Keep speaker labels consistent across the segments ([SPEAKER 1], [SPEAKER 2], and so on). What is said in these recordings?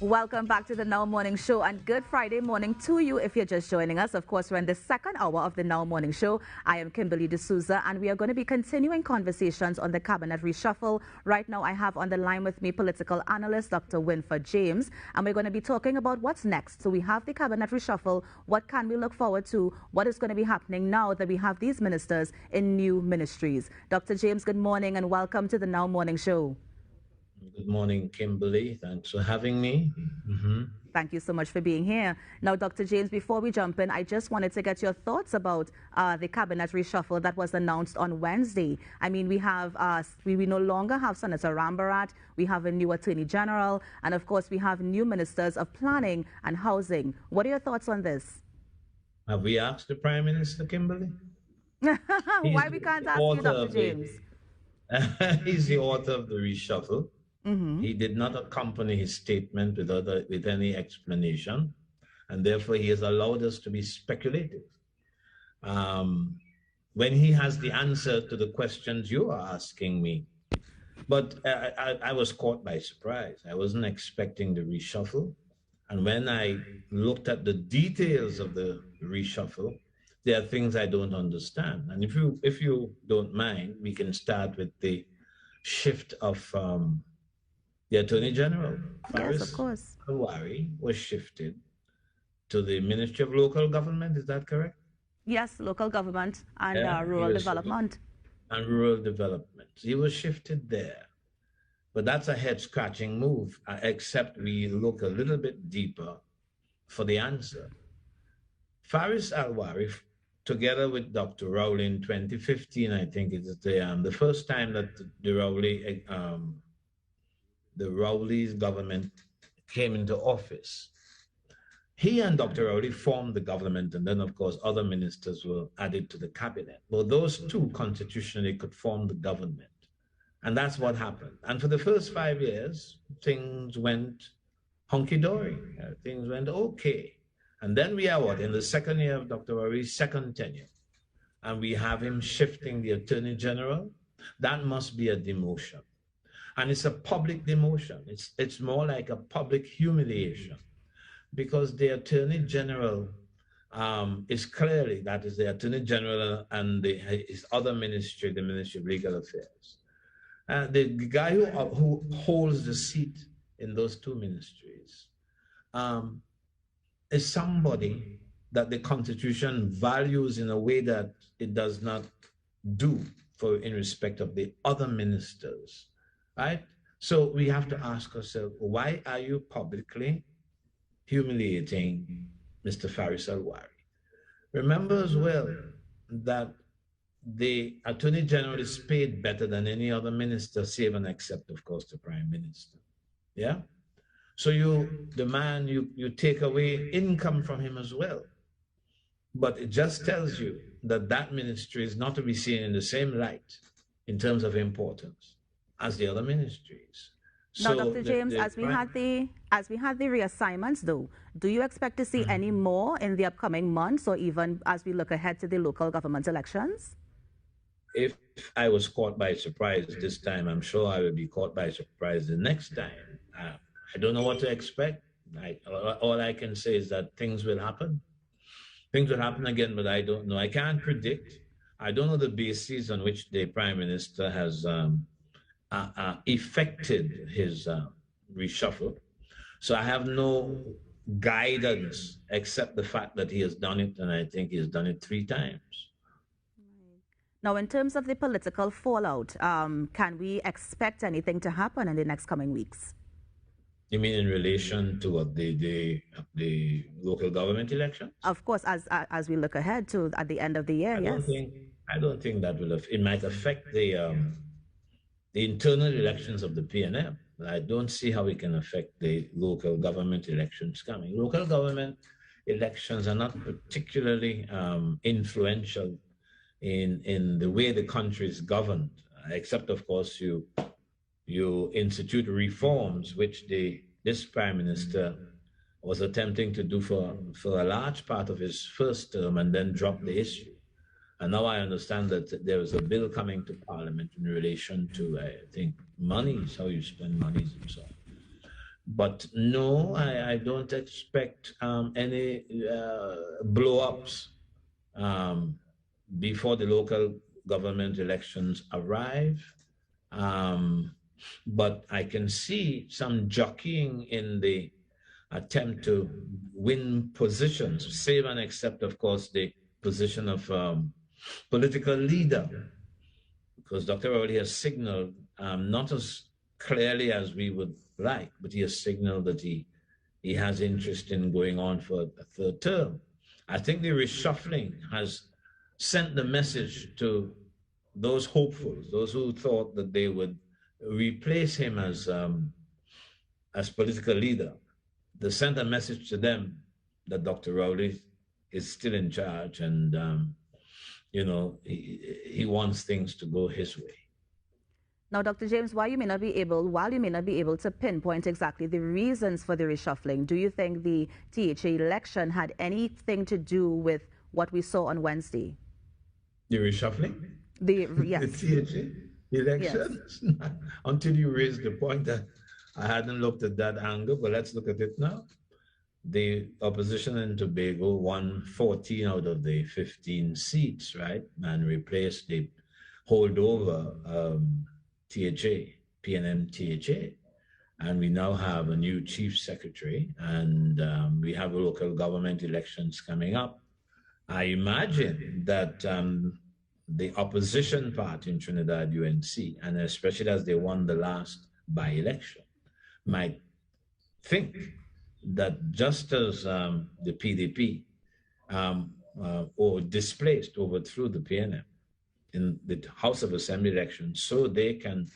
[SPEAKER 1] Welcome back to the Now Morning Show and good Friday morning to you if you're just joining us. Of course, we're in the second hour of the Now Morning Show. I am Kimberly D'Souza and we are going to be continuing conversations on the cabinet reshuffle. Right now, I have on the line with me political analyst Dr. Winford James, and we're going to be talking about what's next. So we have the cabinet reshuffle. What can we look forward to? What is going to be happening now that we have these ministers in new ministries? Dr. James, good morning and welcome to the Now Morning Show.
[SPEAKER 2] Good morning, Kimberly. Thanks for having me.
[SPEAKER 1] Thank you so much for being here. Now, Dr. James, before we jump in, I just wanted to get your thoughts about the cabinet reshuffle that was announced on Wednesday. I mean, we have we no longer have Senator Rambarat, we have a new Attorney General, and of course, we have new ministers of planning and housing. What are your thoughts on this?
[SPEAKER 2] Have we asked the Prime Minister, Kimberly?
[SPEAKER 1] Why we can't ask you, Dr. James?
[SPEAKER 2] He's the author of the reshuffle. He did not accompany his statement with any explanation, and therefore he has allowed us to be speculative. When he has the answer to the questions you are asking me. But I was caught by surprise. I wasn't expecting the reshuffle. And when I looked at the details of the reshuffle, there are things I don't understand. And if you don't mind, we can start with the shift of the Attorney General.
[SPEAKER 1] Yes, of course.
[SPEAKER 2] Alwari was shifted to the Ministry of Local Government. Is that correct?
[SPEAKER 1] Yes, local government and rural development.
[SPEAKER 2] And rural development. He was shifted there. But that's a head-scratching move, except we look a little bit deeper for the answer. Faris Alwari, together with Dr. Rowley in 2015, I think it's the first time that the Rowley's government came into office. He and Dr. Rowley formed the government, and then, of course, other ministers were added to the cabinet. Well, those two constitutionally could form the government. And that's what happened. And for the first 5 years, things went hunky-dory. Things went okay. And then we are in the second year of Dr. Rowley's second tenure. And we have him shifting the Attorney General. That must be a demotion. And it's a public demotion. It's more like a public humiliation, because the Attorney General is clearly, that is the Attorney General and his other ministry, the Ministry of Legal Affairs. The guy who holds the seat in those two ministries is somebody that the Constitution values in a way that it does not do in respect of the other ministers. Right? So we have to ask ourselves, why are you publicly humiliating Mr. Faris Alwari? Remember as well that the Attorney General is paid better than any other minister, save and except, of course, the Prime Minister. Yeah? So you take away income from him as well. But it just tells you that that ministry is not to be seen in the same light in terms of importance as the other ministries.
[SPEAKER 1] Now, Dr. James, as we had the reassignments, though, do you expect to see any more in the upcoming months, or even as we look ahead to the local government elections?
[SPEAKER 2] If I was caught by surprise this time, I'm sure I will be caught by surprise the next time. I don't know what to expect. All I can say is that things will happen. Things will happen again, but I don't know. I can't predict. I don't know the basis on which the Prime Minister has effected his reshuffle. So I have no guidance except the fact that he has done it, and I think he has done it 3 times.
[SPEAKER 1] Now, in terms of the political fallout, can we expect anything to happen in the next coming weeks?
[SPEAKER 2] You mean in relation to the local government election?
[SPEAKER 1] Of course, as we look ahead to at the end of the year, yes.
[SPEAKER 2] I don't think that will. It might affect the internal elections of the PNM. I don't see how it can affect the local government elections coming. Local government elections are not particularly influential in the way the country is governed, except, of course, you institute reforms, which this Prime Minister was attempting to do for a large part of his first term and then drop the issue. And now I understand that there is a bill coming to Parliament in relation to, I think, monies, how you spend monies and so on. But no, I don't expect any blow-ups before the local government elections arrive. But I can see some jockeying in the attempt to win positions, save and except, of course, the position of political leader, because Dr. Rowley has signaled, not as clearly as we would like, but he has signaled that he has interest in going on for a third term. I think the reshuffling has sent the message to those hopefuls, those who thought that they would replace him as political leader. They sent a message to them that Dr. Rowley is still in charge, and you know, he wants things to go his way.
[SPEAKER 1] Now, Dr. James, while you may not be able to pinpoint exactly the reasons for the reshuffling, do you think the THA election had anything to do with what we saw on Wednesday?
[SPEAKER 2] The reshuffling?
[SPEAKER 1] Yes.
[SPEAKER 2] The THA election? Yes. Until you raised the point that I hadn't looked at that angle, but let's look at it now. The opposition in Tobago won 14 out of the 15 seats, right? And replaced the holdover THA, PNM THA. And we now have a new chief secretary, and we have local government elections coming up. I imagine that the opposition party in Trinidad, UNC, and especially as they won the last by-election, might think that just as the PDP or displaced, overthrew the PNM in the House of Assembly election, so they can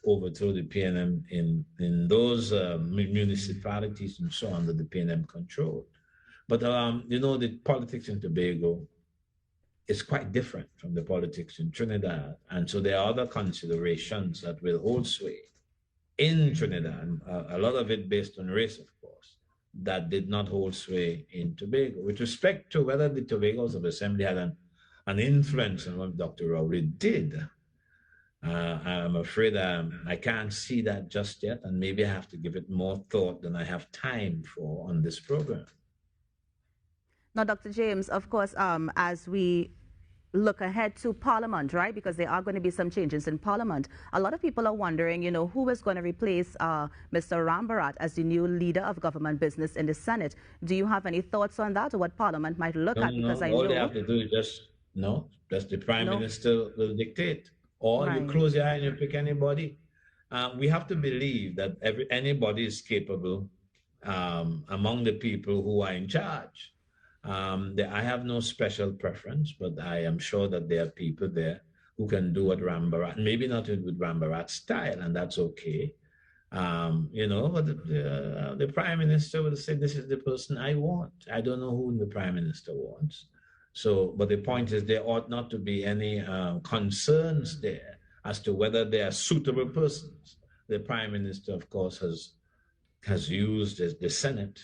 [SPEAKER 2] overthrow the PNM in those municipalities and so on that the PNM controlled. But, you know, the politics in Tobago is quite different from the politics in Trinidad. And so there are other considerations that will hold sway in Trinidad, a lot of it based on race, of course, that did not hold sway in Tobago. With respect to whether the Tobago House of Assembly had an influence on what Dr. Rowley did, I'm afraid I can't see that just yet, and maybe I have to give it more thought than I have time for on this program.
[SPEAKER 1] Now, Dr. James, of course, as we look ahead to Parliament, right, because there are going to be some changes in Parliament, a lot of people are wondering, you know, who is going to replace Mr. Rambarat as the new leader of government business in the Senate. Do you have any thoughts on that, or what Parliament might look at? Because
[SPEAKER 2] all they have to do is just the Prime Minister will dictate. Or you close your eye and you pick anybody. We have to believe that anybody is capable among the people who are in charge. I have no special preference, but I am sure that there are people there who can do what Rambarat, maybe not with Rambarat's style, and that's okay. You know, but the Prime Minister will say, this is the person I want. I don't know who the Prime Minister wants. So, but the point is there ought not to be any concerns there as to whether they are suitable persons. The Prime Minister, of course, has used the Senate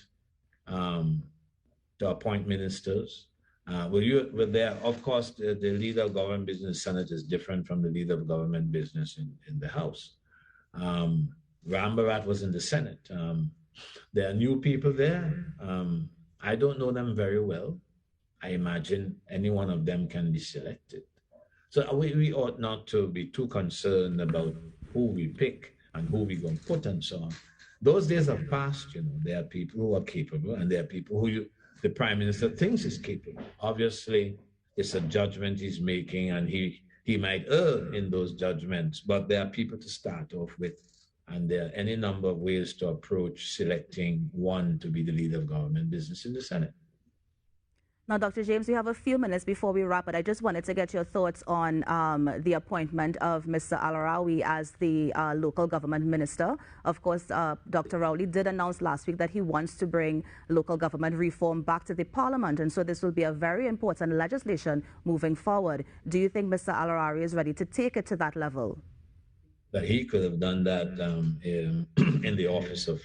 [SPEAKER 2] to appoint ministers. Of course, the leader of government business Senate is different from the leader of government business in the House. Rambarat was in the Senate. There are new people there. I don't know them very well. I imagine any one of them can be selected. So we ought not to be too concerned about who we pick and who we're going to put and so on. Those days have passed, you know. There are people who are capable, and there are people who the Prime Minister thinks is capable. Obviously, it's a judgment he's making, and he might err in those judgments, but there are people to start off with, and there are any number of ways to approach selecting one to be the leader of government business in the Senate.
[SPEAKER 1] Now, Dr. James, we have a few minutes before we wrap it. I just wanted to get your thoughts on the appointment of Mr. Al-Arawi as the local government minister. Of course, Dr. Rowley did announce last week that he wants to bring local government reform back to the Parliament, and so this will be a very important legislation moving forward. Do you think Mr. Al-Arawi is ready to take it to that level?
[SPEAKER 2] That he could have done that in the office of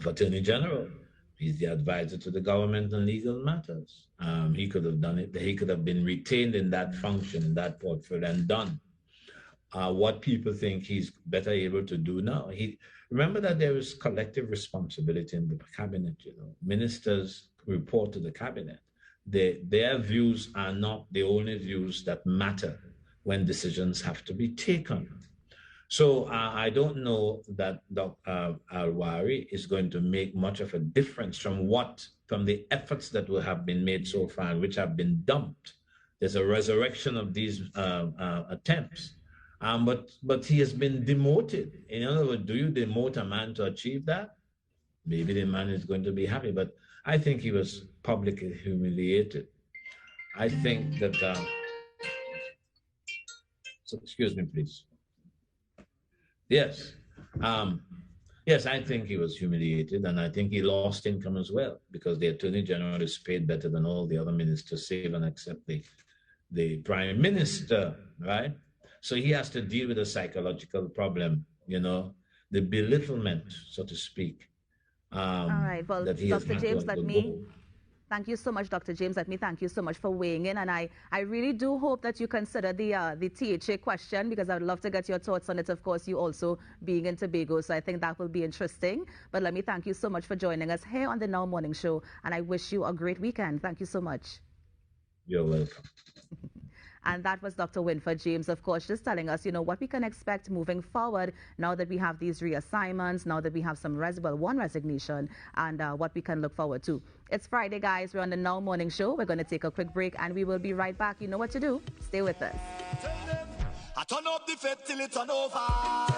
[SPEAKER 2] Attorney General. He's the advisor to the government on legal matters. He could have done it. He could have been retained in that function, in that portfolio, and done. what people think he's better able to do now. Remember that there is collective responsibility in the cabinet. Ministers report to the cabinet. Their views are not the only views that matter when decisions have to be taken. So I don't know that Dr. Al-Wari is going to make much of a difference from the efforts that have been made so far and which have been dumped. There's a resurrection of these attempts. But he has been demoted. In other words, do you demote a man to achieve that? Maybe the man is going to be happy, but I think he was publicly humiliated. I think that, so excuse me, please. Yes. Yes, I think he was humiliated, and I think he lost income as well, because the Attorney General is paid better than all the other ministers, save and except the Prime Minister, right? So he has to deal with a psychological problem, the belittlement, so to speak.
[SPEAKER 1] All right. Well, Dr. James, thank you so much, Dr. James. Let me thank you so much for weighing in. And I really do hope that you consider the THA question, because I would love to get your thoughts on it. Of course, you also being in Tobago, so I think that will be interesting. But let me thank you so much for joining us here on the Now Morning Show. And I wish you a great weekend. Thank you so much.
[SPEAKER 2] You're welcome.
[SPEAKER 1] And that was Dr. Winford James, of course, just telling us, what we can expect moving forward now that we have these reassignments, now that we have one resignation, and what we can look forward to. It's Friday, guys. We're on the Now Morning Show. We're going to take a quick break, and we will be right back. You know what to do. Stay with us.
[SPEAKER 3] I turn up the fed till it's over.